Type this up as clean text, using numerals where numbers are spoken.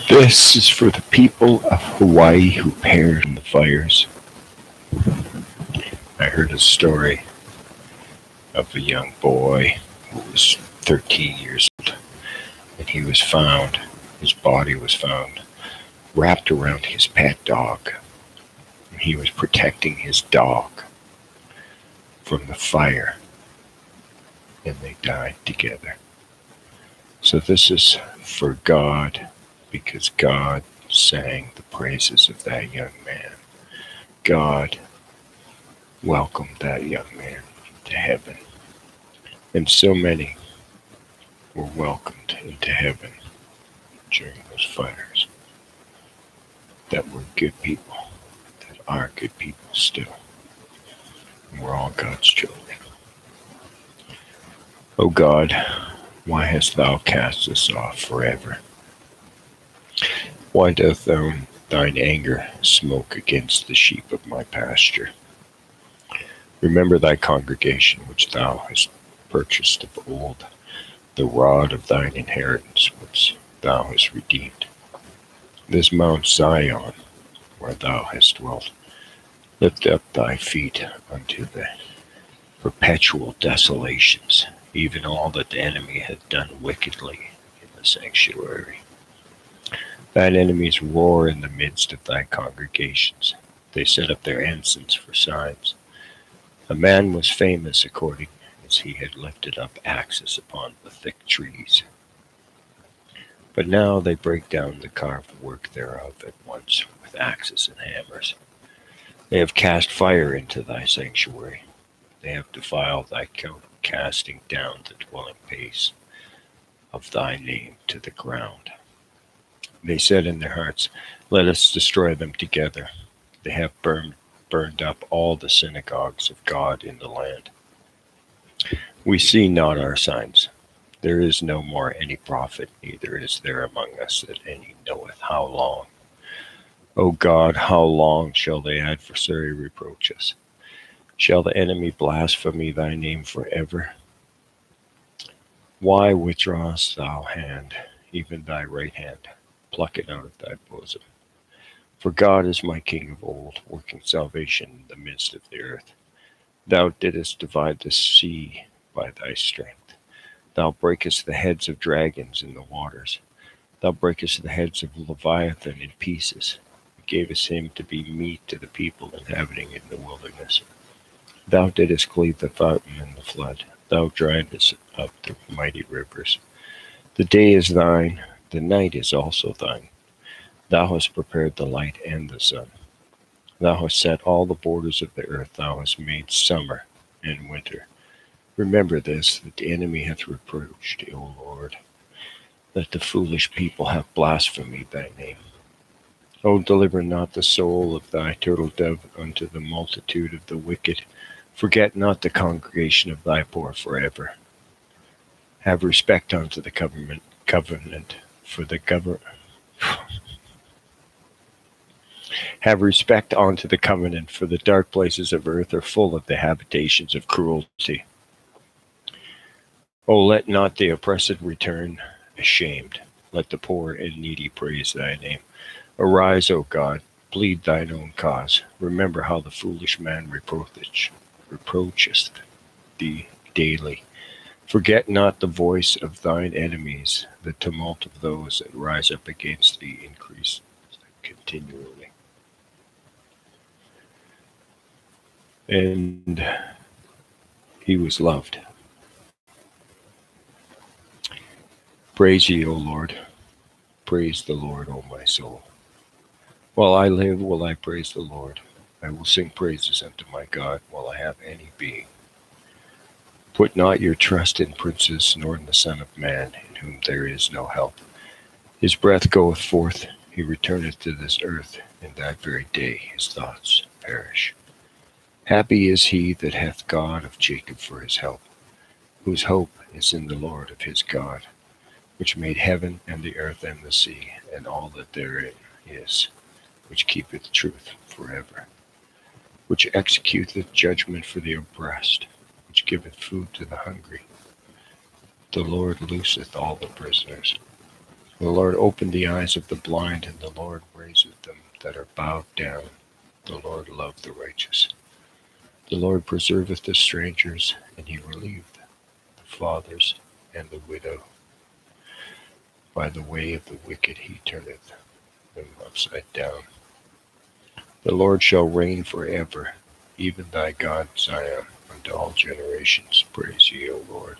This is for the people of Hawaii who perished in the fires. I heard a story of a young boy who was 13 years old, and his body was found wrapped around his pet dog. And he was protecting his dog from the fire, and they died together. So this is for God, because God sang the praises of that young man. God welcomed that young man to heaven. And so many were welcomed into heaven during those fires that were good people, that are good people still. And we're all God's children. O God, why hast thou cast us off forever? Why doth thine anger smoke against the sheep of my pasture? Remember thy congregation which thou hast purchased of old, the rod of thine inheritance which thou hast redeemed. This Mount Zion, where thou hast dwelt, lift up thy feet unto the perpetual desolations, even all that the enemy hath done wickedly in the sanctuary. Thine enemies roar in the midst of thy congregations. They set up their ensigns for signs. A man was famous according as he had lifted up axes upon the thick trees. But now they break down the carved work thereof at once with axes and hammers. They have cast fire into thy sanctuary. They have defiled thy coat, casting down the dwelling place of thy name to the ground. They said in their hearts, let us destroy them together. They have burned up all the synagogues of God in the land. We see not our signs. There is no more any prophet, neither is there among us that any knoweth how long. O God, how long shall the adversary reproach us? Shall the enemy blaspheme thy name forever? Why withdrawest thou hand, even thy right hand? Pluck it out of thy bosom. For God is my King of old, working salvation in the midst of the earth. Thou didst divide the sea by thy strength. Thou breakest the heads of dragons in the waters. Thou breakest the heads of Leviathan in pieces. You gavest him to be meat to the people inhabiting in the wilderness. Thou didst cleave the fountain in the flood. Thou driedest up the mighty rivers. The day is thine, the night is also thine. Thou hast prepared the light and the sun. Thou hast set all the borders of the earth. Thou hast made summer and winter. Remember this, that the enemy hath reproached, O Lord, that the foolish people have blasphemed thy name. O deliver not the soul of thy turtle dove unto the multitude of the wicked. Forget not the congregation of thy poor forever. Have respect unto the covenant, for the government. Have respect unto the covenant, for the dark places of earth are full of the habitations of cruelty. O let not the oppressed return ashamed. Let the poor and needy praise thy name. Arise, O God, plead thine own cause. Remember how the foolish man reproacheth thee daily. Forget not the voice of thine enemies. The tumult of those that rise up against thee increase continually. And he was loved. Praise ye, O Lord. Praise the Lord, O my soul. While I live, will I praise the Lord. I will sing praises unto my God while I have any being. Put not your trust in princes, nor in the Son of Man, in whom there is no help. His breath goeth forth, he returneth to this earth, in that very day his thoughts perish. Happy is he that hath God of Jacob for his help, whose hope is in the Lord of his God, which made heaven and the earth and the sea, and all that therein is, which keepeth truth forever, which executeth judgment for the oppressed, which giveth food to the hungry. The Lord looseth all the prisoners. The Lord opened the eyes of the blind, and the Lord raiseth them that are bowed down. The Lord loveth the righteous. The Lord preserveth the strangers, and he relieveth the fathers and the widow. By the way of the wicked he turneth them upside down. The Lord shall reign forever, even thy God Zion, unto all generations. Praise ye, O Lord.